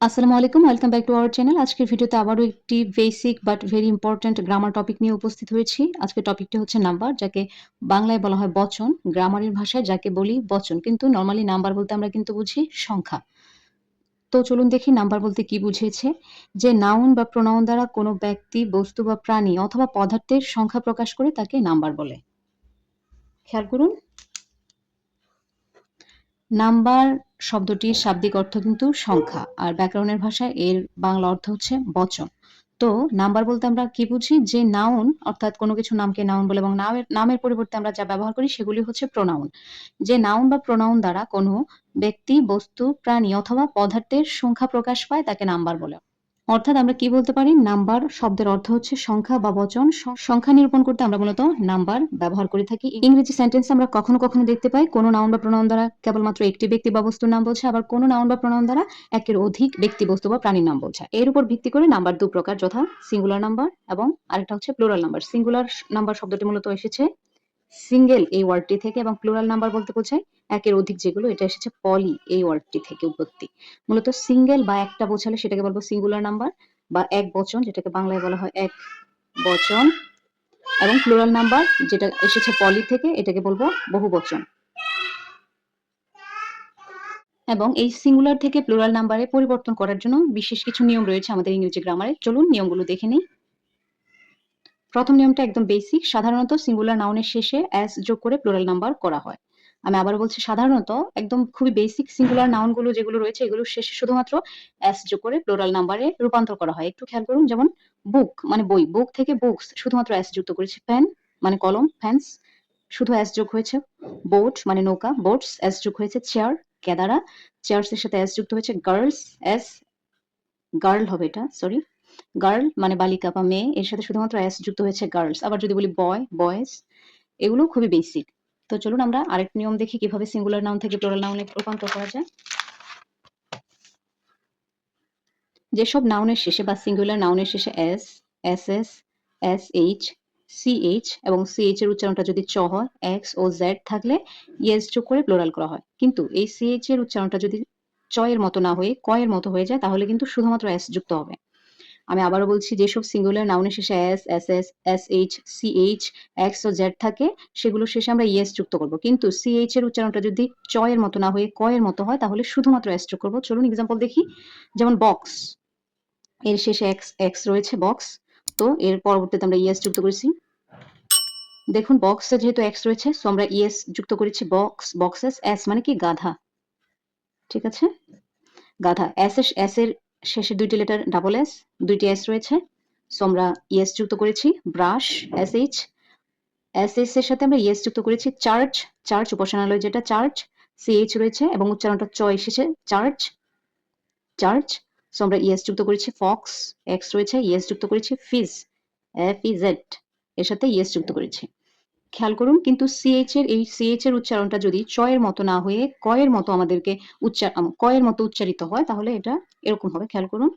আসসালামু আলাইকুম, welcome back to our channel. আজকের ভিডিওতে আবারও একটি basic but very important grammar topic নিয়ে উপস্থিত হয়েছি। আজকের টপিকটি হচ্ছে নাম্বার, যাকে বাংলায় বলা হয় বচন, গ্রামারের ভাষায় যাকে বলি বচন। কিন্তু নরমালি নাম্বার বলতে আমরা কিন্তু বুঝি সংখ্যা। তো চলুন দেখি নাম্বার বলতে কি বুঝিয়েছে। যে নাউন বা প্রোনাউন দ্বারা কোনো ব্যক্তি, বস্তু বা প্রাণী অথবা পদার্থের সংখ্যা প্রকাশ করে তাকে নাম্বার বলে। খেয়াল করুন, নাম্বার শব্দটির শাব্দিক অর্থ কিন্তু সংখ্যা, আর ব্যাকরণের ভাষায় এর বাংলা অর্থ হচ্ছে বচন। তো নাম্বার বলতে আমরা কি বুঝি? যে নাউন, অর্থাৎ কোনো কিছু নামকে নাউন বলে এবং নামের পরিবর্তে আমরা যা ব্যবহার করি সেগুলি হচ্ছে প্রোনাউন। যে নাউন বা প্রোনাউন দ্বারা কোনো ব্যক্তি, বস্তু, প্রাণী অথবা পদার্থের সংখ্যা প্রকাশ পায় তাকে নাম্বার বলে। অর্থাৎ আমরা কি বলতে পারি? নাম্বার শব্দের অর্থ হচ্ছে সংখ্যা বা বচন। সংখ্যা নিরূপণ করতে আমরা মূলত নাম্বার ব্যবহার করে থাকি। ইংরেজি সেন্টেন্সে আমরা কখনো কখনো দেখতে পাই কোনো নাউন বা প্রোনাউন দ্বারা কেবলমাত্র একটি ব্যক্তি বা বস্তুর নাম বোঝায়, আবার কোনো নাউন বা প্রোনাউন দ্বারা একের অধিক ব্যক্তি, বস্তু বা প্রাণীর নাম বোঝায়। এর উপর ভিত্তি করে নাম্বার দু প্রকার, যথা সিঙ্গুলার নাম্বার এবং আরেকটা হচ্ছে প্লুরাল নাম্বার। সিঙ্গুলার নাম্বার শব্দটি মূলত এসেছে সিঙ্গেল এই ওয়ার্ডটি থেকে, এবং প্লুরাল নাম্বার বলতে বোঝায় একের অধিক যেগুলো, এটা এসেছে পলি এই ওয়ার্ডটি থেকে উৎপত্তি। মূলত সিঙ্গেল বা একটা বোঝালে সেটাকে বলবো সিঙ্গুলার নাম্বার, বা এক বচন যেটাকে বাংলায় বলা হয় এক বচন, এবং প্লুরাল নাম্বার যেটা এসেছে পলি থেকে, এটাকে বলবো বহু বচন। এবং এই সিঙ্গুলার থেকে প্লুরাল নাম্বারে পরিবর্তন করার জন্য বিশেষ কিছু নিয়ম রয়েছে আমাদের ইংরেজি গ্রামারে। চলুন নিয়মগুলো দেখে নিই। প্রথম নিয়মটা একদম বেসিক। সাধারণত সিঙ্গুলার নাউনের শেষে এস যোগ করে প্লুরাল নাম্বার করা হয়। আমি আবারও বলছি, সাধারণত একদম খুবই বেসিক সিঙ্গুলার নাউনগুলো যেগুলো রয়েছে এগুলোর শেষে শুধুমাত্র এস যোগ করে প্লুরাল নাম্বারে রূপান্তর করা হয়। একটু খেয়াল করুন, যেমন বুক মানে বই, বুক থেকে বুকস শুধুমাত্র এস যুক্ত করেছি। পেন মানে কলম, ফ্যান্স শুধু এস যোগ হয়েছে। বোট মানে নৌকা, বোটস এস যোগ হয়েছে। চেয়ার কেদারা, চেয়ার্স এর সাথে এস যুক্ত হয়েছে। গার্লস এস, গার্ল হবে এটা, সরি, গার্ল মানে বালিকা বা মেয়ে, এর সাথে শুধুমাত্র এস যুক্ত হয়েছে গার্লস। আবার যদি বলি বয়, বয়েজ। এগুলো খুবই বেসিক। তো চলুন আমরা আরেক নিয়ম দেখি কিভাবে সিঙ্গুলার নাউন থেকে প্লুরাল নাউনে রূপান্তর করা যায়। যেসব নাউনের শেষে বা সিঙ্গুলার নাউনের শেষে S, S S, S H, C H এবং সি এইচ এর উচ্চারণটা যদি চ হয়, এক্স ও জেড থাকলে ইয়েস যোগ করে প্লুরাল করা হয়। কিন্তু এই সি এইচ এর উচ্চারণটা যদি চ এর মতো না হয়ে ক এর মতো হয়ে যায়, তাহলে কিন্তু শুধুমাত্র এস যুক্ত হবে। আমি আবারও বলছি, যেসব সিঙ্গুলার নাউনের শেষে S, S S, S H, C H, X ও জেড থাকে সেগুলোর শেষে আমরা ইয়েস যুক্ত করব। কিন্তু সি এইচ এর উচ্চারণটা যদি চ এর মতো না হয়ে ক এর মতো হয়, তাহলে শুধুমাত্র এস যোগ করব। চলুন এক্সাম্পল দেখি। যেমন বক্স, এর শেষে এক্স এক্স রয়েছে, বক্স। তো এর পরবর্তীতে আমরা ইয়েস যুক্ত করেছি। দেখুন বক্সে যেহেতু এক্স রয়েছে, সো আমরা ইয়েস যুক্ত করেছি বক্স, বক্সেস। এস মানে কি? গাধা। ঠিক আছে, গাধা। এস এর শেষে দুইটি লেটার ডাবল এস, দুইটি এস রয়েছে, সো আমরা ইয়েস যুক্ত করেছি। Brush S H, S S এর সাথে আমরা ইয়েস যুক্ত করেছি। চার্চ, চার্চ উপাসনালয় যেটা, চার্চ সি এইচ রয়েছে এবং উচ্চারণটা চ এসেছে, চার্চ, চার্চ। সো আমরা ইয়েস যুক্ত করেছি। ফক্স এক্স রয়েছে, ইয়েস যুক্ত করেছি। ফিজ এফ ই জেড, এর সাথে ইয়েস যুক্ত করেছি। খেয়াল করুন, কিন্তু সিএইচ এর এই সিএইচ এর উচ্চারণটা যদি চ এর মতো না হয়ে ক এর মতো আমাদেরকে ক এর মতো উচ্চারিত হয়, তাহলে এটা এরকম হবে। খেয়াল করুন,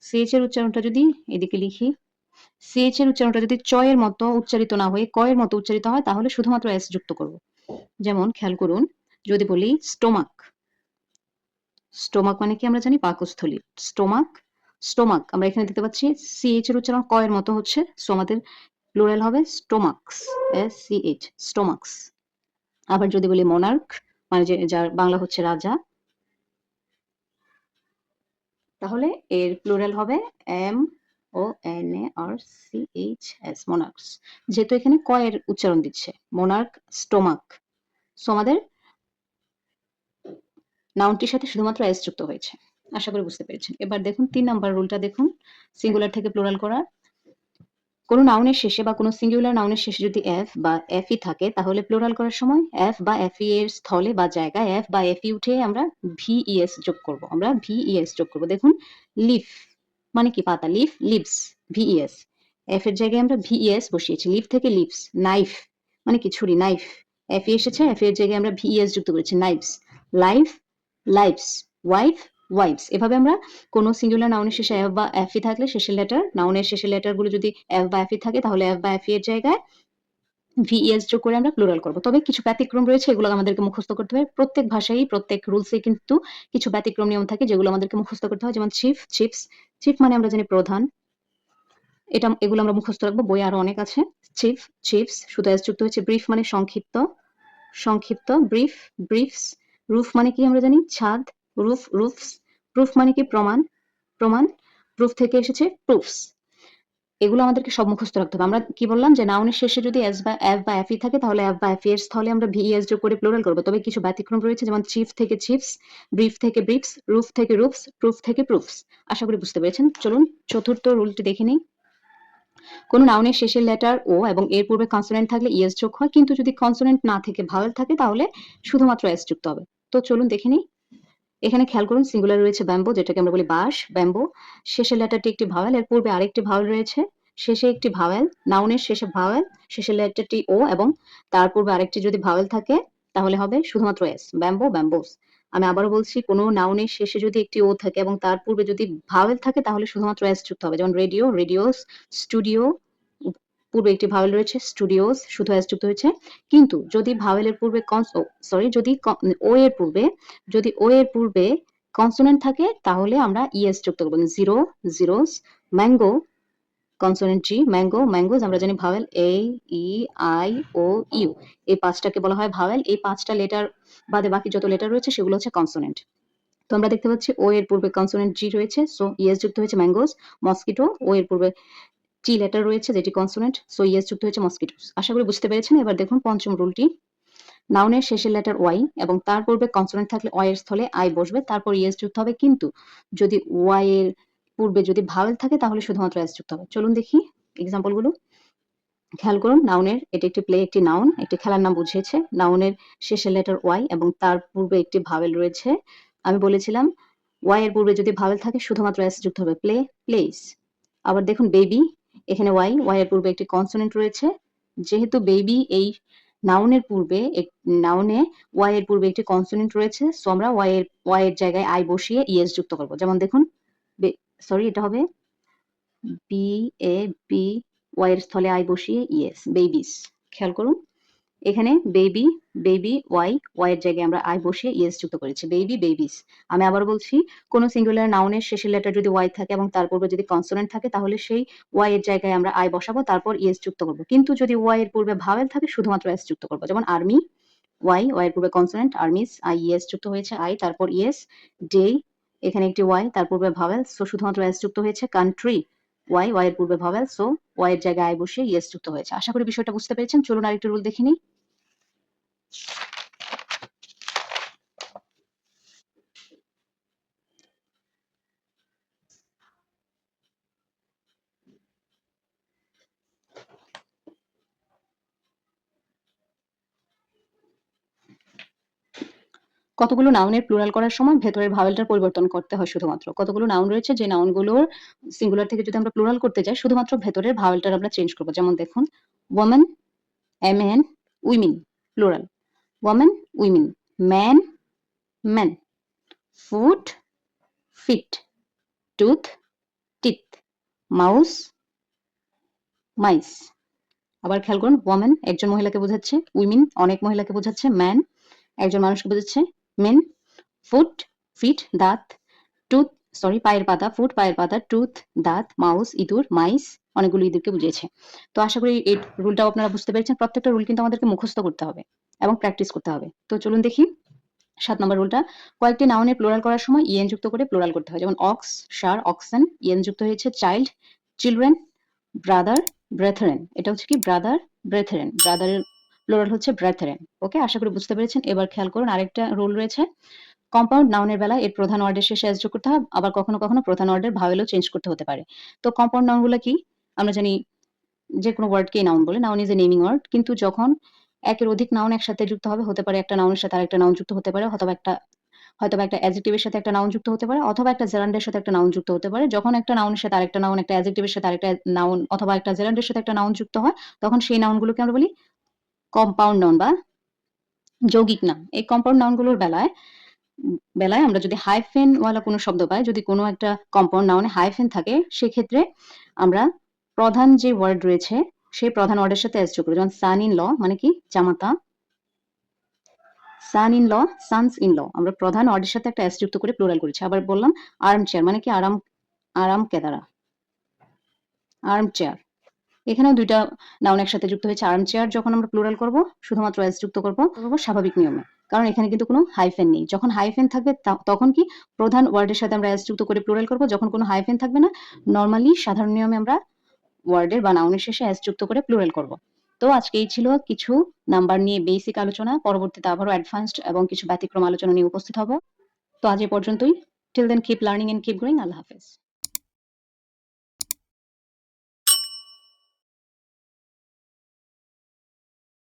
সিএইচ এর উচ্চারণটা যদি এদিকে লিখি, সিএইচ এর উচ্চারণটা যদি চ এর মতো উচ্চারিত না হয়ে ক এর মতো উচ্চারিত হয়, তাহলে শুধুমাত্র এস যুক্ত করব। যেমন খেয়াল করুন, যদি বলি স্টোমাক, স্টোমাক মানে কি আমরা জানি? পাকস্থলী। স্টোমাক, স্টোমাক আমরা এখানে দেখতে পাচ্ছি সিএইচ এর উচ্চারণ ক এর মতো হচ্ছে, সো আমাদের প্লুরাল হবে stomachs, S C H, stomachs. আবার যদি বলি মোনার্ক, মানে যে যার বাংলা হচ্ছে রাজা, তাহলে এর প্লুরাল হবে M O N A R C H S, monarchs. যেহেতু এখানে ক এর উচ্চারণ দিচ্ছে, মোনার্ক, স্টোমাক, সো আমাদের নাউনটির সাথে শুধুমাত্র এস যুক্ত হয়েছে। আশা করি বুঝতে পেরেছেন। এবার দেখুন ৩ নাম্বার রুলটা দেখুন, সিঙ্গুলার থেকে প্লুরাল করার। কোনো নাউনের শেষে বা কোনো সিঙ্গুলার নাউনের শেষে যদি এফ বা এফই থাকে, তাহলে প্লুরাল করার সময় এফ বা এফই এর স্থলে বা জায়গায় এফ বা এফই উঠে আমরা ভিইএস যোগ করব। আমরা ভিইএস যোগ করব। দেখুন লিফ মানে কি? পাতা, লিফ, লিভস, ভিইএস। এফ এর জায়গায় আমরা ভিইএস বসিয়েছি, লিফ থেকে লিভস। নাইফ মানে কি? ছুরি, নাইফ। এফ এসেছে, এফ এর জায়গায় আমরা ভিইএস যুক্ত করেছি, knives. Life, lives. Wife, wives. এভাবে আমরা কোনো সিঙ্গুলার নাউনের শেষে এফ বা এফই থাকলে শেষের লেটার, নাউনের শেষের লেটার গুলো যদি এফ বা এফই থাকে, তাহলে এফ বা এফই এর জায়গায় ভিএস যোগ করে আমরা প্লুরাল করব। তবে কিছু ব্যতিক্রম রয়েছে, এগুলো আমাদেরকে মুখস্থ করতে হবে। প্রত্যেক ভাষায়ই প্রত্যেক রুলসে কিন্তু কিছু ব্যতিক্রম নিয়ম থাকে যেগুলো আমাদেরকে মুখস্থ করতে হয়। যেমন চিফ, চিপস, চিফ মানে আমরা জানি প্রধান, এগুলো আমরা মুখস্থ রাখবো। বইয়ে আরো অনেক আছে। চিফ, চিপস শুধু এস যুক্ত হয়েছে। ব্রিফ মানে সংক্ষিপ্ত, সংক্ষিপ্ত। ব্রিফ, ব্রিফস। রুফ মানে কি আমরা জানি ছাদ, রুফ, রুফস। প্রুফ মানে কি প্রমাণ, প্রমাণ। প্রুফ থেকে এসেছে প্রুফস। এগুলো আমাদেরকে সব মুখস্থ রাখতে হবে। আমরা কি বললাম যে নাউনের শেষে যদি এস বা এফ বা এফই থাকে তাহলে এফ বা এফ এর স্থলে আমরা ভিএস যোগ করে প্লুরাল করব। তবে কিছু ব্যতিক্রম রয়েছে, যেমন চিফ থেকে চিপস, ব্রিফ থেকে ব্রিফস, রুফ থেকে রুফস, প্রুফ থেকে প্রুফস। আশা করি বুঝতে পেরেছেন। চলুন চতুর্থ রুলটি দেখে নিই। কোন নাউনের শেষের লেটার ও এবং এর পূর্বে কনসোনেন্ট থাকলে ইএস যোগ হয়, কিন্তু যদি কনসোনেন্ট না থেকে ভাওয়েল থাকে তাহলে শুধুমাত্র এস যুক্ত হবে। তো চলুন দেখে নিই। এখানে খেয়াল করুন, সিঙ্গুলার রয়েছে ব্যাম্বো, যেটাকে আমরা বলি বাঁশ, ব্যাম্বো। শেষের লেটারটি একটি ভাওয়েল, এর পূর্বে আরেকটি ভাওয়েল রয়েছে, শেষে একটি ভাওয়েল। নাউনের শেষে ভাওয়েল, শেষের লেটারটি ও এবং তার পূর্বে আরেকটি যদি ভাওয়েল থাকে তাহলে হবে শুধুমাত্র এস, ব্যাম্বো, ব্যাম্বোস। আমি আবারও বলছি, কোনো নাউনের শেষে যদি একটি ও থাকে এবং তার পূর্বে যদি ভাওয়েল থাকে তাহলে শুধুমাত্র এস যুক্ত হবে। যেমন রেডিও, রেডিওস। স্টুডিও, পূর্বে একটি ভাওয়েল রয়েছে, স্টুডিওস, শুধু এস যুক্ত হয়েছে। কিন্তু যদি ভাওয়েলের পূর্বে যদি ও এর পূর্বে, যদি ও এর পূর্বে কনসোনেন্ট থাকে তাহলে আমরা ইএস যুক্ত করব। Zero, zeros. Mango, consonant G, mango, mangoes. আমরা জানি vowel A, E, I, O, U, এই পাঁচটাকে বলা হয় ভাওয়েল। এই পাঁচটা লেটার বাদে বাকি যত লেটার রয়েছে সেগুলো হচ্ছে কনসোনেন্ট। তো আমরা দেখতে পাচ্ছি ও এর পূর্বে কনসোনেন্ট জি রয়েছে, সো ইএস যুক্ত হয়েছে ম্যাঙ্গোজ। মসকিটো, ও এর পূর্বে টি লেটার রয়েছে যেটি কনসোনেন্ট, সো ইএস যুক্ত হয়েছে মসকিটোস। আশা করি বুঝতে পেরেছেন। এবার দেখুন পঞ্চম রুলটি। নাউনের শেষের লেটার ওয়াই এবং তার পূর্বে কনসোনেন্ট থাকলে অ এর স্থলে আই বসবে, তারপর ইএস যুক্ত হবে। কিন্তু যদি ওয়াই এর পূর্বে যদি ভাওয়েল থাকে তাহলে শুধুমাত্র এস যুক্ত হবে। চলুন দেখি এক্সাম্পল গুলো। খেয়াল করুন, নাউনের, এটি একটি প্লে, একটি নাউন, একটি খেলার নাম বুঝিয়েছে। নাউনের শেষের লেটার ওয়াই এবং তার পূর্বে একটি ভাওয়েল রয়েছে। আমি বলেছিলাম ওয়াই এর পূর্বে যদি ভাওয়েল থাকে শুধুমাত্র এস যুক্ত হবে। Play, place. আবার দেখুন বেবি, এখানে ওয়াই এর পূর্বে একটি কনসোনেন্ট রয়েছে। যেহেতু বেবি এই নাউনের পূর্বে, নাউনে ওয়াই এর পূর্বে একটি কনসোনেন্ট রয়েছে, সো আমরা ওয়াই এর জায়গায় আই বসিয়ে ইএস যুক্ত করব। যেমন দেখুন, সরি, এটা হবে বি এ বি, ওয়াই এর স্থলে আই বসিয়ে ইএস, বেবিস। খেয়াল করুন, এখানে বেবি, বেবি, ওয়াই এর জায়গায় আমরা আই বসিয়ে ইএস যুক্ত করেছি, বেবি, বেবিস। আমি আবার বলছি, কোন সিঙ্গুলার নাউনের শেষের লেটার যদি ওয়াই থাকে এবং তার পূর্বে যদি কনসোনেন্ট থাকে তাহলে সেই ওয়াই এর জায়গায় আমরা আই বসাবো, তারপর ইএস যুক্ত করব। কিন্তু যদি ওয়াই এর পূর্বে ভাওয়েল থাকে শুধুমাত্র এস যুক্ত করব। যেমন আর্মি, ওয়াই এর পূর্বে কনসোনেন্ট, আর্মিস, আই ইএস যুক্ত হয়েছে, আই, তারপর ইএস। ডে, এখানে একটি ওয়াই, তার পূর্বে ভাওয়েল, সো শুধুমাত্র এস যুক্ত হয়েছে। কান্ট্রি, ওয়াই এর পূর্বে ভাওয়েল, সো ওয়াই এর জায়গায় আই বসিয়ে ইএস যুক্ত হয়েছে। আশা করি বিষয়টা বুঝতে পেরেছেন। চলুন আরেকটু রুল দেখে নিই। কতগুলো নাউনের প্লুরাল করার সময় ভেতরের ভাওয়েলটার পরিবর্তন করতে হয় শুধুমাত্র। কতগুলো নাউন রয়েছে যে নাউনগুলোর সিঙ্গুলার থেকে যদি আমরা প্লুরাল করতে যাই শুধুমাত্র ভেতরের ভাওয়েলটার আমরা চেঞ্জ করব। যেমন দেখুন, ওয়ামেন, এমেন, women, plural. Woman, women. Man, men. Foot, feet. Tooth, teeth. Mouse, mice. আবার খেয়াল করুন, ওয়ামেন একজন মহিলাকে বোঝাচ্ছে, উইমেন অনেক মহিলাকে বোঝাচ্ছে, ম্যান একজন মানুষকে বোঝাচ্ছে, মেন ফুট, ফিট দাঁত, টুথ, পায়ের পাতা, ফুট পায়ের পাতা, টুথ দাঁত, মাউস ইঁদুর, মাইস অনেকগুলো ইঁদুরকে বুঝিয়েছে। তো আশা করি এই রুলটাও আপনারা বুঝতে পেরেছেন। প্রত্যেকটা রুল কিন্তু আমাদেরকে মুখস্থ করতে হবে এবং প্র্যাকটিস করতে হবে। তো চলুন দেখি ৭ নম্বর রুলটা। কয়েকটি নাউনের প্লুরাল করার সময় ইএন যুক্ত করে প্লুরাল করতে হয়। যেমন অক্স, ষাঁড়, অক্সেন, ইএন যুক্ত হয়েছে। Child, children, brother, brethren. এটা হচ্ছে কি ব্রাদার, ব্রেথরেন। ব্রাদারের প্লুরাল হচ্ছে ব্রেথরেন। ওকে, আশা করি বুঝতে পেরেছেন। এবার খেয়াল করুন, আরেকটা রুল রয়েছে। কম্পাউন্ড নাউনের বেলায় এর প্রধান ওয়ার্ডের শেষে এস যোগ করতে হয়, আবার কখনো কখনো প্রধান ওয়ার্ডের ভাওয়েলও চেঞ্জ করতে হতে পারে। তো কম্পাউন্ড নাউনগুলো কি? আমরা জানি যে কোনো ওয়ার্ডকেই নাউন বলে। নাউন ইজ এ নেমিং ওয়ার্ড। কিন্তু যখন একের অধিক নাউন একসাথে যুক্ত হবে, হতে পারে একটা নাউনের সাথে আরেকটা নাউন যুক্ত হতে পারে, হয়তোবা একটা অ্যাডজেক্টিভের সাথে একটা নাউন যুক্ত হতে পারে, অথবা একটা জেরান্ডের সাথে একটা নাউন যুক্ত হতে পারে। যখন একটা নাউনের সাথে আরেকটা নাউন, একটা অ্যাডজেক্টিভের সাথে আরেকটা নাউন, অথবা একটা জেরান্ডের সাথে একটা নাউন যুক্ত হয়, তখন সেই নাউনগুলোকে আমরা বলি কম্পাউন্ড নাউন বা যৌগিক নাম। এই কম্পাউন্ড নাউনগুলোর বেলায় আমরা যদি হাইফেন ওয়ালা কোনো শব্দ পাই, যদি কোনো একটা কম্পাউন্ড নাউনে হাইফেন থাকে, সেক্ষেত্রে আমরা প্রধান যে ওয়ার্ড রয়েছে সেই প্রধান ওয়ার্ডের সাথে এস যোগ করবো। যেমন সান ইন ল মানে কি জামাতা, son in law, sons in law, আমরা প্রধান ওয়ার্ডের সাথে একটা এস যুক্ত করে প্লুরাল করেছি। আবার বললাম আর্ম চেয়ার মানে কি আরাম কেদারা, আর্ম চেয়ার। এখানেও দুইটা নাউন একসাথে যুক্ত হয়েছে। আর্ম চেয়ার যখন আমরা প্লুরাল করব শুধুমাত্র এস যুক্ত করব স্বাভাবিক নিয়মে, কারণ এখানে কিন্তু কোনো হাইফেন নেই। যখন হাইফেন থাকবে তখন কি প্রধান ওয়ার্ডের সাথে আমরা এস যুক্ত করে প্লুরাল করব। যখন কোনো হাইফেন থাকবে না, নর্মালি সাধারণ নিয়মে আমরা ওয়ার্ডের বা নাউনের শেষে এস যুক্ত করে প্লুরাল করব। তো আজকে এই ছিল কিছু নাম্বার নিয়ে বেসিক আলোচনা। পরবর্তীতে আবারও অ্যাডভান্সড এবং কিছু ব্যতিক্রম আলোচনা নিয়ে উপস্থিত হব। তো আজ এ পর্যন্তই। Till then keep learning and keep growing. আল্লাহ হাফেজ।